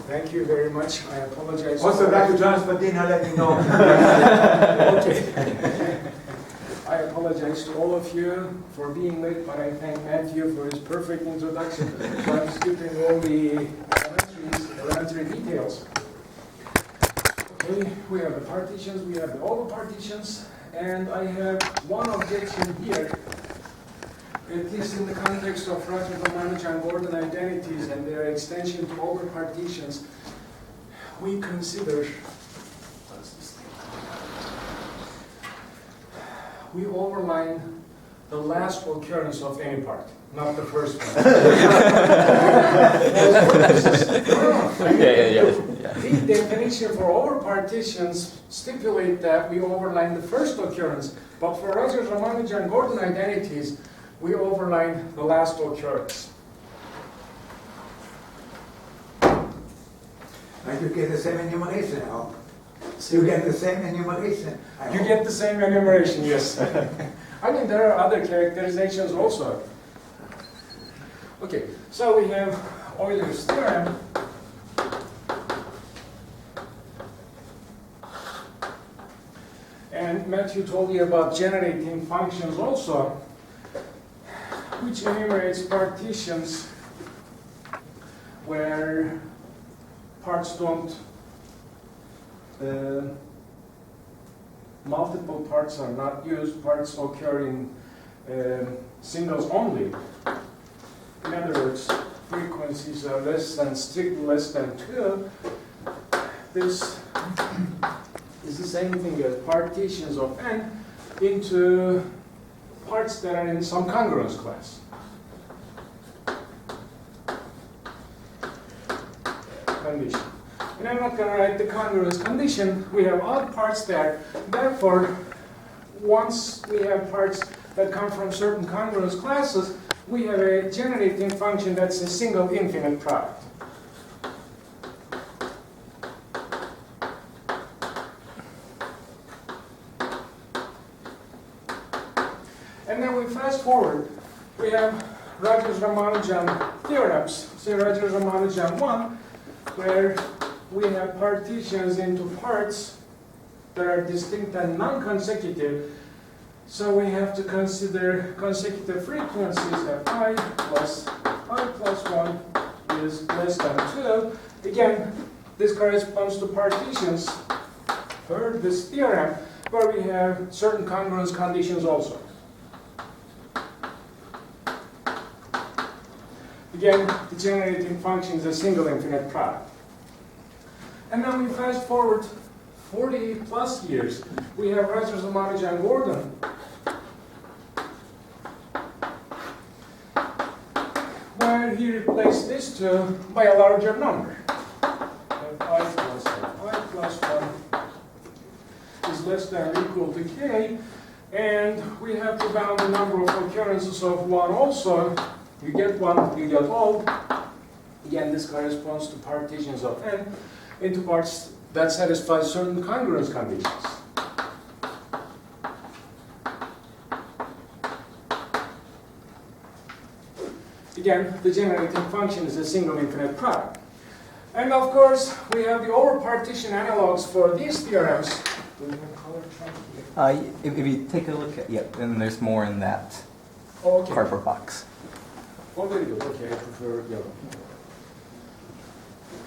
Thank you very much. I apologize. Also, Dr. John Spadina, let me know. Okay. I apologize to all of you for being late, but I thank Matthew for his perfect introduction. So I'm skipping all the elementary details. Okay, we have the partitions, we have the over-partitions, and I have one objection here. At least in the context of Rogers-Ramanujan-Gordon identities and their extension to over-partitions, we consider, we overline the last occurrence of any part, not the first one. The definition for over-partitions stipulate that we overline the first occurrence, but for Rogers-Ramanujan-Gordon identities, we overline the last occurrence. And you get the same enumeration now. You get the same enumeration. You get the same enumeration, yes. I mean, there are other characterizations also. Okay, so we have Euler's theorem. And Matthew told you about generating functions also, which enumerates partitions where parts don't, multiple parts are not used, parts occur in singles only. In other words, frequencies are strictly less than 2. This is the same thing as partitions of n into parts that are in some congruence class. Condition. And I'm not going to write the congruence condition. We have odd parts there. Therefore, once we have parts that come from certain congruence classes, we have a generating function that's a single infinite product. And then we fast forward. We have Rogers-Ramanujan theorems, say Rogers-Ramanujan 1, where we have partitions into parts that are distinct and non-consecutive. So we have to consider consecutive frequencies that I plus 1 is less than 2. Again, this corresponds to partitions per this theorem, where we have certain congruence conditions also. Again, the generating function is a single infinite product. And then we fast forward 40 plus years. We have Rogers-Ramanujan-Gordon, where he replaced this 2 by a larger number. Fi plus 1 is less than or equal to k. And we have to bound the number of occurrences of 1 also. You get 1, you get all. Again, this corresponds to partitions of n into parts that satisfy certain congruence conditions. Again, the generating function is a single infinite product. And of course, we have the over-partition analogs for these theorems. Do you have color chart? If you take a look at, then there's more in that Okay. cardboard box. Oh, very good. Okay, I prefer yellow.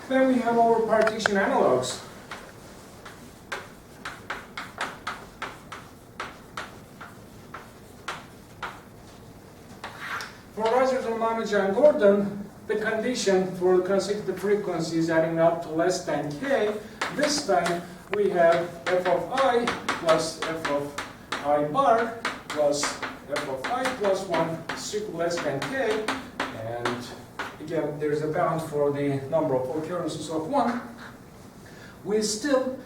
Then we have our partition analogs. For Rogers-Ramanujan-Gordon, the condition for consecutive frequencies adding up to less than k, this time we have f of I plus f of I bar plus f of I plus 1 is equal to less than k. And again, there's a bound for the number of occurrences of 1. We still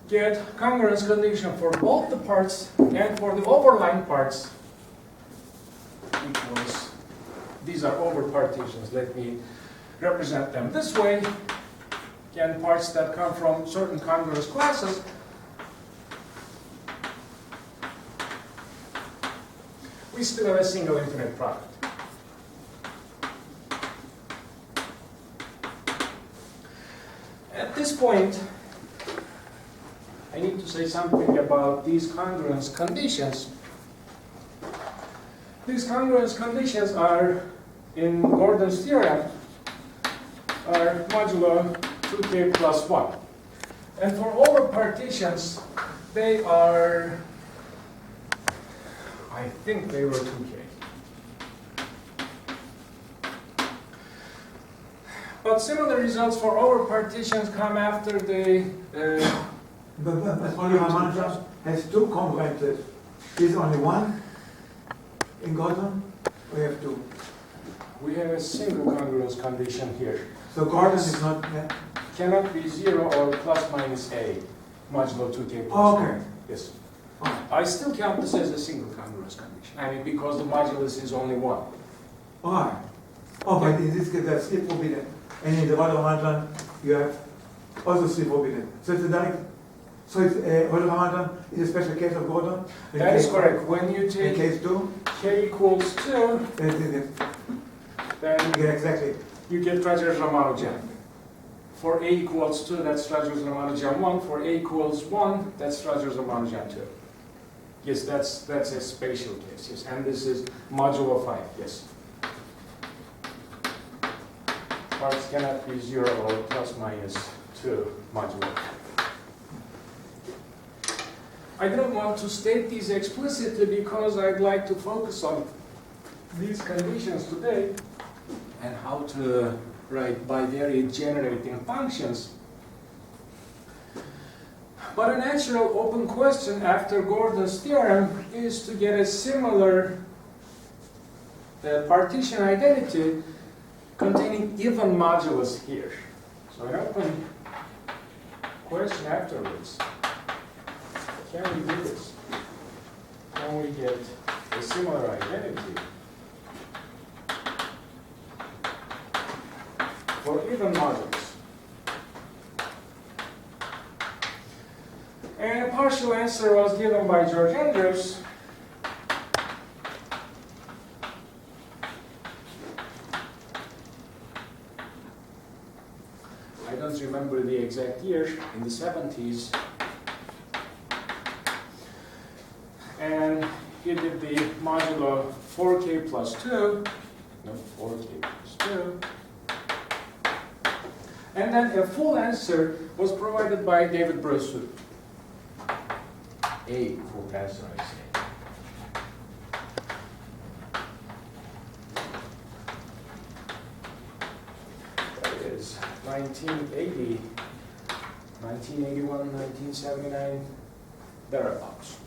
get congruence condition for both the parts and for the overlying parts equals, these are over-partitions. Let me represent them this way. Again, parts that come from certain congruous classes. We still have a single infinite product. At this point, I need to say something about these congruence conditions. These congruence conditions are, in Gordon's theorem, are modulo 2k plus 1. And for over-partitions, they are, I think they were 2k. But similar results for over-partitions come after the But only Ramanujan has two congruences. Is only one in Gordon? We have two. We have a single congruence condition here. So Gordon is not. Cannot be 0 or plus minus a modulo 2k plus Oh, 1. okay. Yes. Oh. I still count this as a single congruence condition. I mean, because the modulus is only 1. Alright. Oh, but in this case, there's slip forbidden. And in the Ramanujan, you have also slip forbidden. So it's a direct. So it's Ramanujan is a special case of Gordon. That is correct. When you In take case 2, k equals 2, then yeah, exactly. you get Rogers-Ramanujan. For a equals 2, that's Rogers-Ramanujan 1. For a equals 1, that's Rogers-Ramanujan 2. Yes, that's a spatial case. Yes, and this is modulo 5. Yes. Parts cannot be 0 or plus minus 2 modulo. I don't want to state these explicitly because I'd like to focus on these conditions today and how to write bivariate generating functions. But a natural open question after Gordon's theorem is to get a similar partition identity containing even modulus here. So an open question afterwards. Can we do this? Can we get a similar identity for even modulus? And a partial answer was given by George Andrews. I don't remember the exact year, in the 70s. And he did the modulo 4k plus 2, no, 4k plus 2. And then a full answer was provided by David Bressoud. A full answer, I say. That is 1980, 1981, 1979, thereabouts.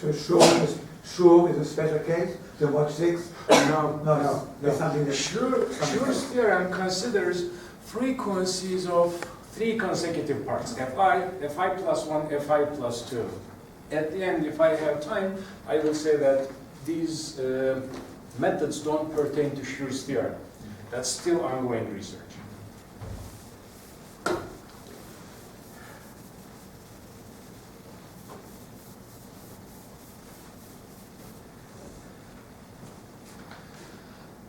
So sure is a special case. So watch 6. No. It's something that. Schur's theorem considers frequencies of 3 consecutive parts: fi plus 1, fi plus 2. At the end, if I have time, I will say that these methods don't pertain to Schur's theorem. That's still ongoing research.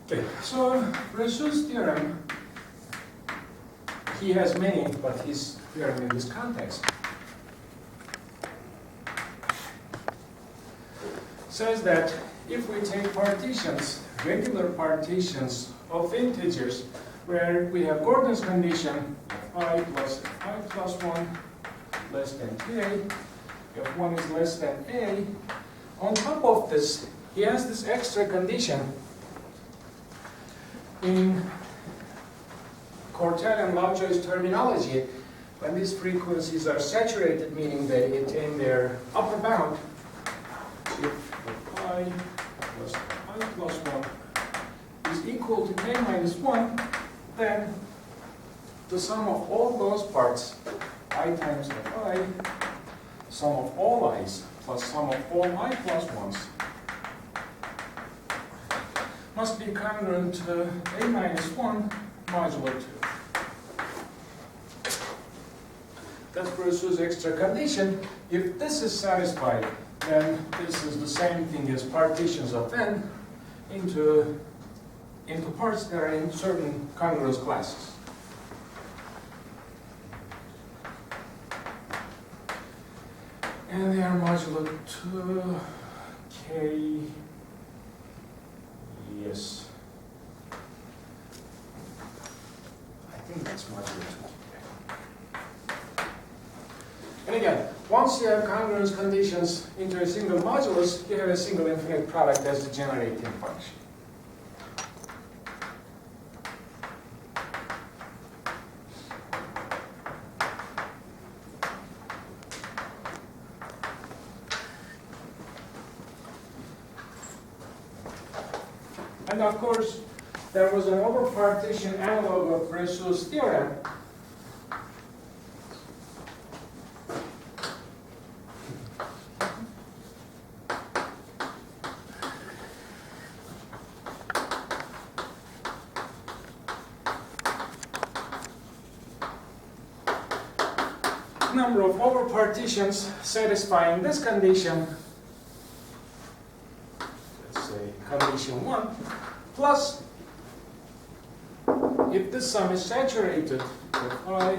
Okay, so Bressoud's theorem, he has many, but his theorem in this context says that if we take partitions, regular partitions of integers, where we have Gordon's condition, fi plus 1 less than k, if 1 is less than a, on top of this, he has this extra condition. In Cortel and Lovejoy's terminology, when these frequencies are saturated, meaning they attain their upper bound, if I plus 1 is equal to k minus 1, then the sum of all those parts, I times fi, sum of all i's plus sum of all I plus 1's, must be congruent to a minus 1 modulo 2. That's Bressoud's extra condition. If this is satisfied, then this is the same thing as partitions of n into into parts that are in certain congruence classes. And they are modulo 2k. Yes. I think that's modulo 2k. And again, once you have congruence conditions into a single modulus, you have a single infinite product as the generating function. And of course, there was an over-partition analog of Bressoud's theorem. Number of over-partitions satisfying this condition, let's say condition 1, plus if this sum is saturated, if I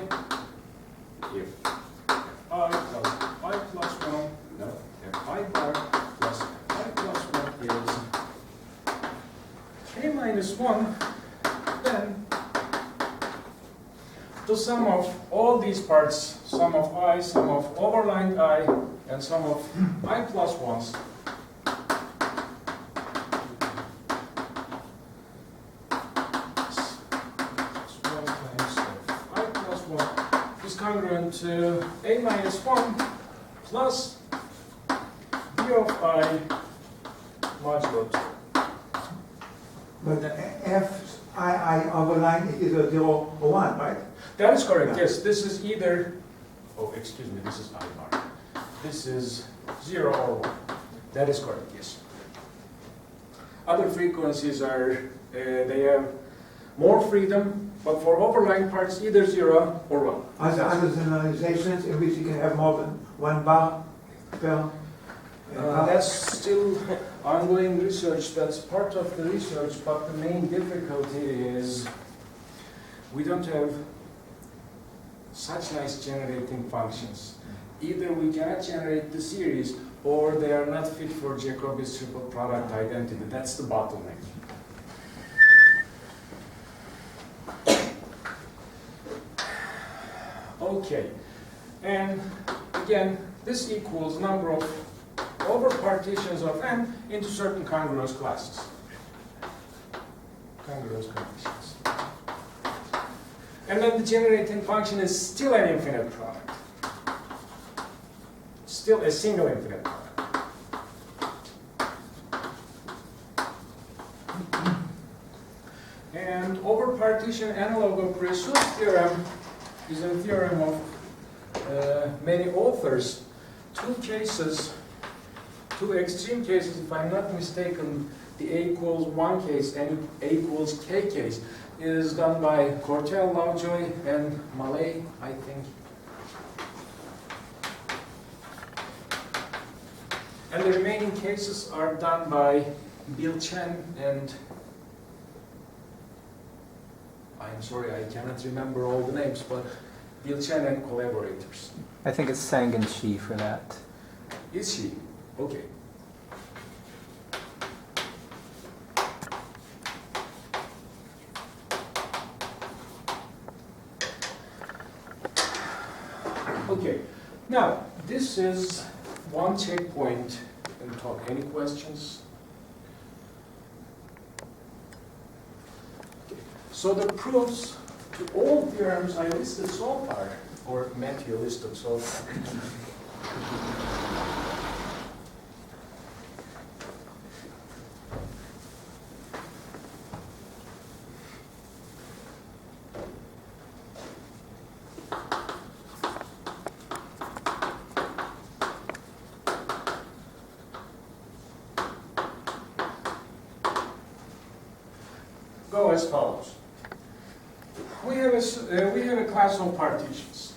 plus I plus 1, no, if I bar plus I plus 1 is k minus 1, then the sum of all these parts, sum of I, sum of overlined I, and sum of I plus 1s, congruent to a minus 1 plus d of I modulo 2. But the f I overline it is a 0 or 1, right? That is correct, Yeah. yes. This is either, oh, excuse me, this is I bar. This is 0 or 1. That is correct, yes. Other frequencies are, they have more freedom, but for overlying parts, either 0 or 1. Are there other generalizations in which you can have more than 1 bar per? That's still ongoing research. That's part of the research, but the main difficulty is we don't have such nice generating functions. Either we cannot generate the series, or they are not fit for Jacobi's triple product identity. That's the bottleneck. Okay, and again, this equals number of over-partitions of M into certain congruence classes. Congruence conditions. And then the generating function is still an infinite product. Still a single infinite product. And over-partition analog of Bressoud's theorem is a theorem of many authors. Two extreme cases, if I'm not mistaken, the A equals 1 case and A equals K case is done by Cortell, Lovejoy, and Malay, I think. And the remaining cases are done by Bill Chen and I'm sorry, I cannot remember all the names, but Bill Chen and collaborators. I think it's Sang and Shi for that. Is she? Okay. Okay. Now, this is one checkpoint in the talk. Any questions? So the proofs to all theorems I listed so far, or Matthew listed so far. Go as follows. We have a class of partitions.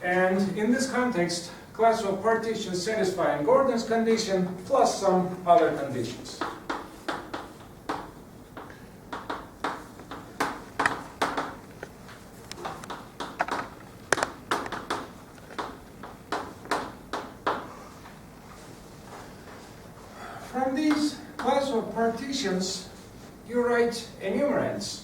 And in this context, class of partitions satisfying Gordon's condition plus some other conditions. From these class of partitions, you write enumerants.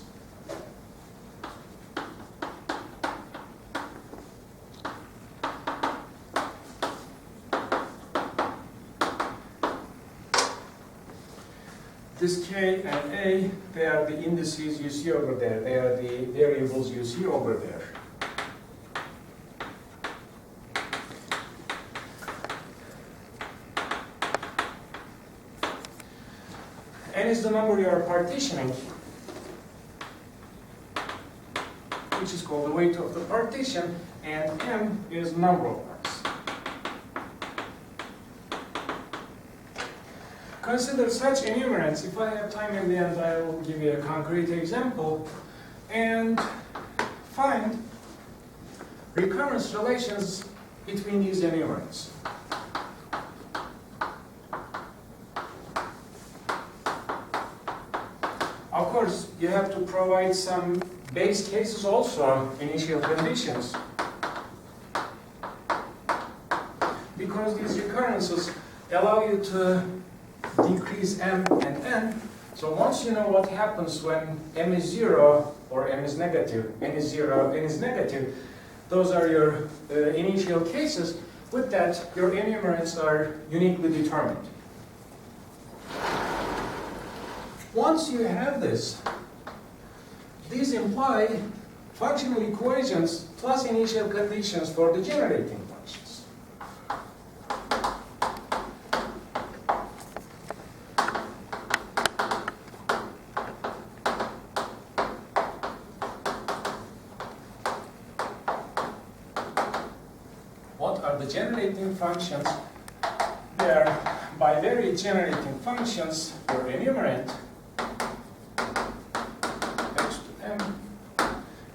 This K and A, they are the indices you see over there. They are the variables you see over there. N is the number you are partitioning, which is called the weight of the partition, and M is number of parts. Consider such enumerants. If I have time in the end, I will give you a concrete example, and find recurrence relations between these enumerants. Of course, you have to provide some base cases also, initial conditions. Because these recurrences allow you to decrease M and N. So once you know what happens when M is 0 or M is negative, N is 0, N is negative, those are your initial cases. With that, your enumerants are uniquely determined. Once you have this, these imply functional equations plus initial conditions for the generating functions. What are the generating functions? They are bivariate generating functions for enumerant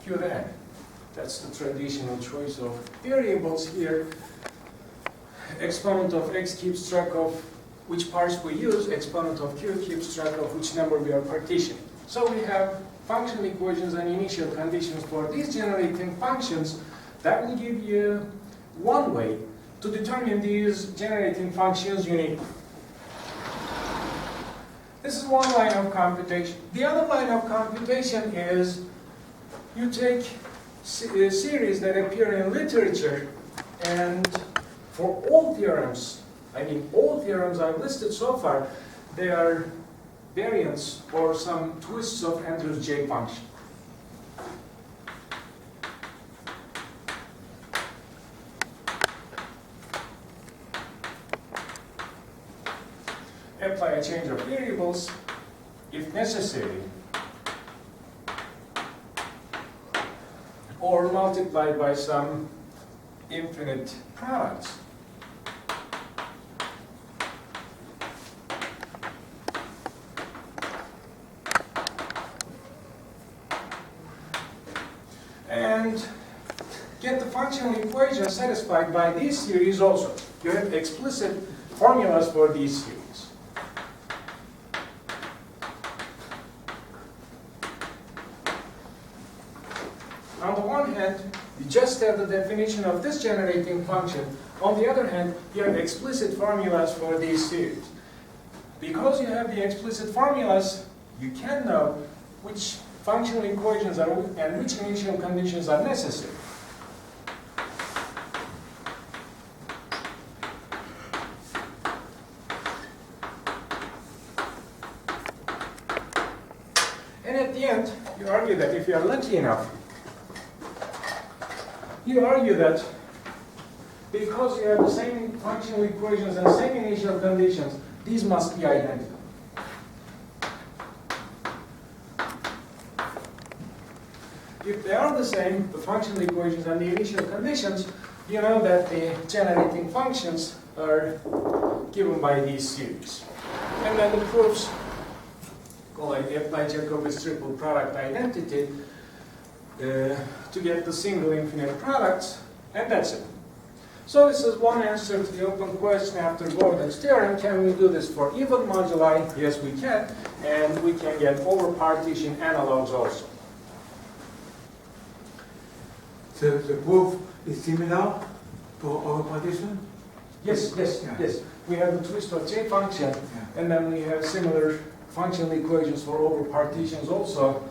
Q. That's the traditional choice of variables here. Exponent of x keeps track of which parts we use. Exponent of q keeps track of which number we are partitioning. So we have functional equations and initial conditions for these generating functions. That will give you one way to determine these generating functions uniquely. This is one line of computation. The other line of computation is you take a series that appear in literature, and for all theorems, all theorems I've listed so far, they are variants or some twists of Andrews J function. Apply a change of variables if necessary, or multiply by some infinite products. And get the functional equation satisfied by these series also. You have explicit formulas for these series. On the one hand, you just have the definition of this generating function. On the other hand, you have explicit formulas for these series. Because you have the explicit formulas, you can know which functional equations are and which initial conditions are necessary. And at the end, you argue that if you are lucky enough, you argue that because you have the same functional equations and same initial conditions, these must be identical. If they are the same, the functional equations and the initial conditions, you know that the generating functions are given by these series. And then the proofs called Apply-Jacobi's triple product identity to get the single infinite products, and that's it. So this is one answer to the open question after Gordon's theorem. Can we do this for even moduli? Yes, we can. And we can get over-partition analogs also. So the proof is similar for over-partition? Yes, yes, Yeah. yes. We have the twist of J function, and then we have similar functional equations for over-partitions also.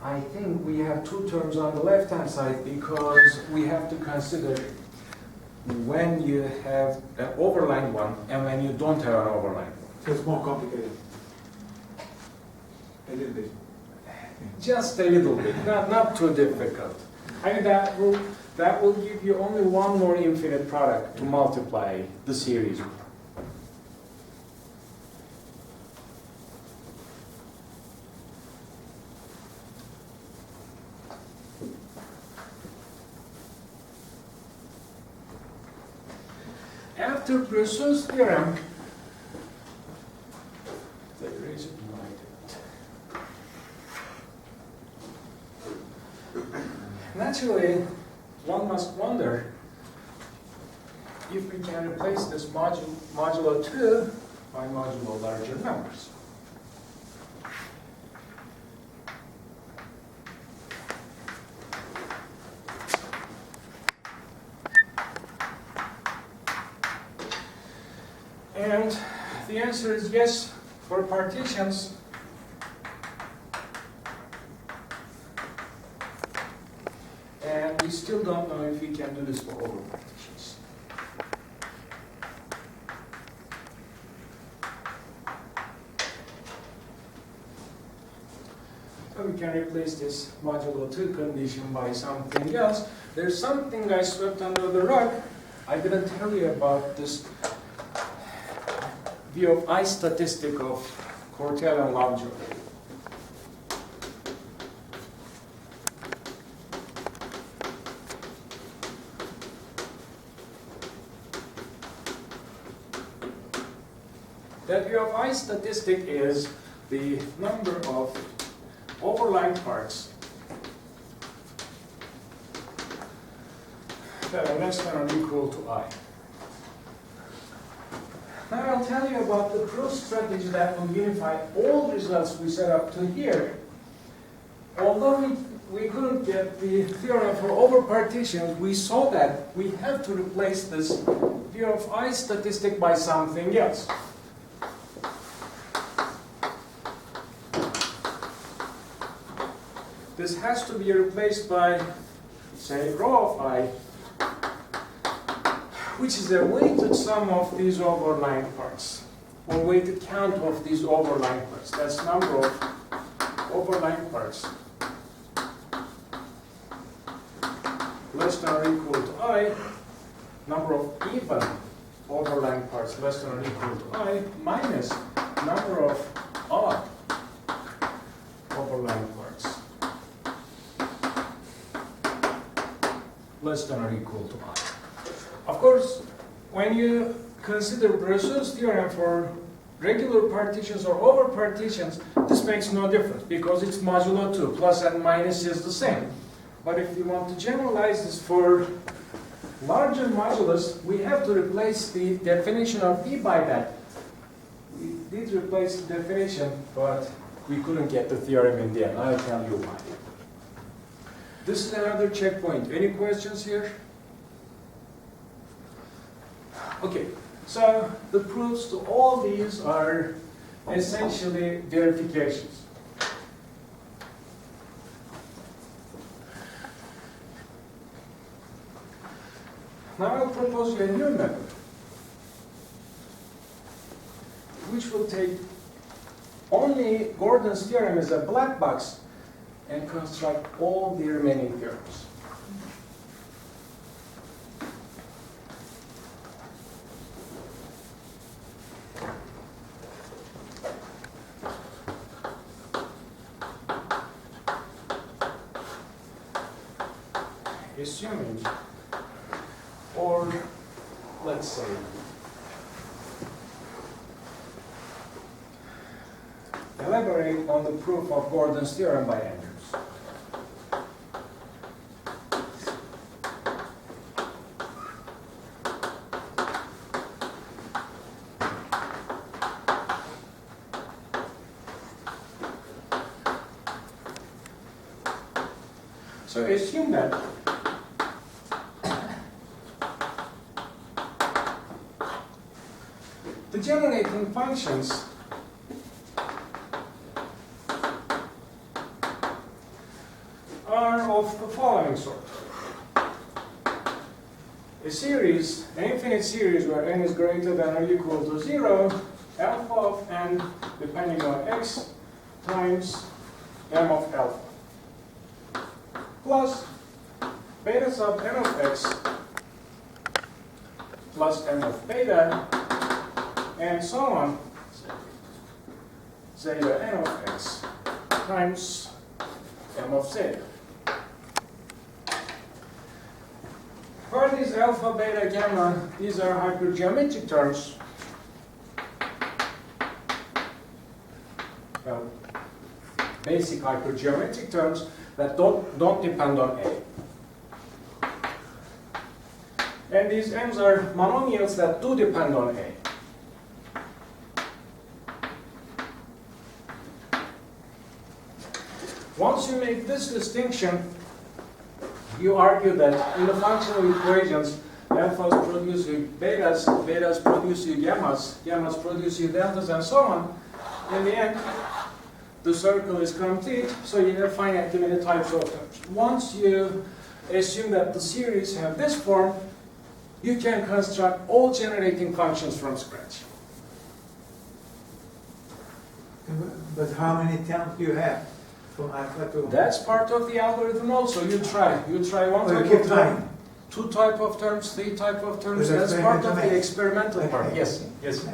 I think we have two terms on the left-hand side because we have to consider when you have an overlined one and when you don't have an overlined one. So it's more complicated. A little bit. Just a little bit, not too difficult. I mean, that will give you only one more infinite product to multiply the series with. After Bressoud's theorem, naturally, one must wonder if we can replace this modulo 2 by modulo larger numbers. And the answer is yes for partitions. And we still don't know if we can do this for over-partitions. So we can replace this modulo 2 condition by something else. There's something I swept under the rug. I didn't tell you about this view of I statistic of Cortell and Lovejoy. That view of I statistic is the number of overlying parts that are less than or equal to I. Now I'll tell you about the proof strategy that will unify all results we set up to here. Although we couldn't get the theorem for over-partitions, we saw that we have to replace this view of I statistic by something else. This has to be replaced by, say, rho of I, which is a weighted sum of these overlying parts, or weighted count of these overlying parts. That's number of overlying parts less than or equal to I, number of even overlying parts less than or equal to I, minus number of odd overlying parts less than or equal to I. Of course, when you consider Bressoud's theorem for regular partitions or over partitions, this makes no difference because it's modulo 2. Plus and minus is the same. But if you want to generalize this for larger modulus, we have to replace the definition of E by that. We did replace the definition, but we couldn't get the theorem in the end. I'll tell you why. This is another checkpoint. Any questions here? Okay, so the proofs to all these are essentially verifications. Now I'll propose you a new method, which will take only Gordon's theorem as a black box and construct all the remaining theorems. Assuming, or let's say, elaborate on the proof of Gordon's theorem by Andrews. So assume that the generating functions are of the following sort. A series, an infinite series where n is greater than or equal to 0, alpha of n depending on x times m of alpha plus beta sub n of x plus m of beta and so on, zeta n of x times m of zeta. For these alpha, beta, gamma, these are hypergeometric terms. Well, basic hypergeometric terms that don't depend on A. And these m's are monomials that do depend on A. Once you make this distinction, you argue that in the functional equations, alphas produce you betas, betas produce you gammas, gammas produce you deltas, and so on. In the end, the circle is complete, so you have finitely many types of terms. Once you assume that the series have this form, you can construct all generating functions from scratch. But how many terms do you have from alpha to? That's part of the algorithm also. You try one Oh, type you of keep term, trying. two type of terms, three type of terms. With That's part of experimental the experimental part. Okay. Yes, yes.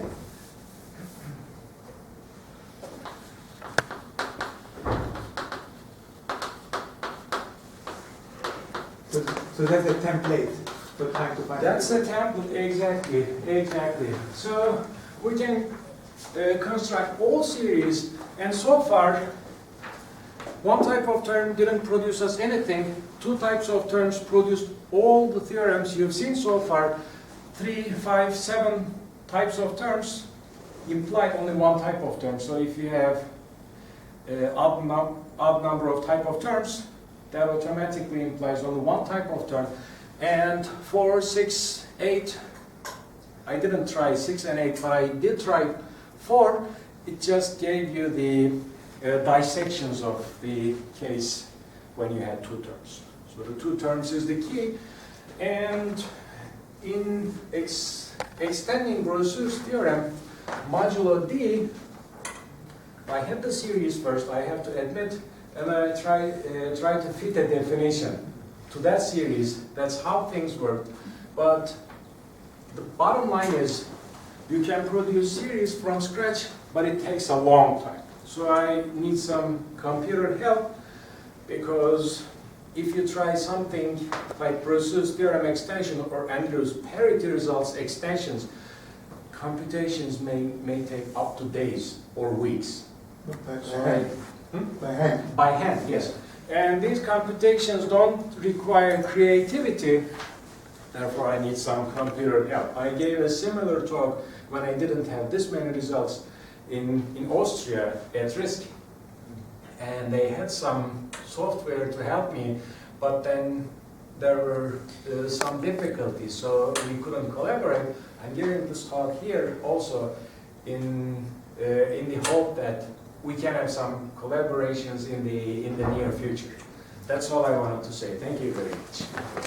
So that's a template for trying to find. That's a template, exactly, exactly. So we can construct all series, and so far, one type of term didn't produce us anything. Two types of terms produced all the theorems you've seen so far. 3, 5, 7 types of terms imply only one type of term. So if you have odd number of type of terms, that automatically implies only one type of term. And 4, 6, 8, I didn't try 6 and 8, but I did try 4. It just gave you the dissections of the case when you had two terms. So the two terms is the key. And in extending Bressoud's theorem, modulo D, I had the series first, I have to admit, and I try to fit a definition to that series. That's how things work. But the bottom line is, you can produce series from scratch, but it takes a long time. So I need some computer help, because if you try something like Bressoud's theorem extension or Andrew's parity results extensions, computations may take up to days or weeks. By hand. By hand, yes. And these computations don't require creativity, therefore I need some computer help. I gave a similar talk when I didn't have this many results in Austria at risk. And they had some software to help me, but then there were some difficulties, so we couldn't collaborate. I'm giving this talk here also in the hope that we can have some collaborations in the near future. That's all I wanted to say. Thank you very much.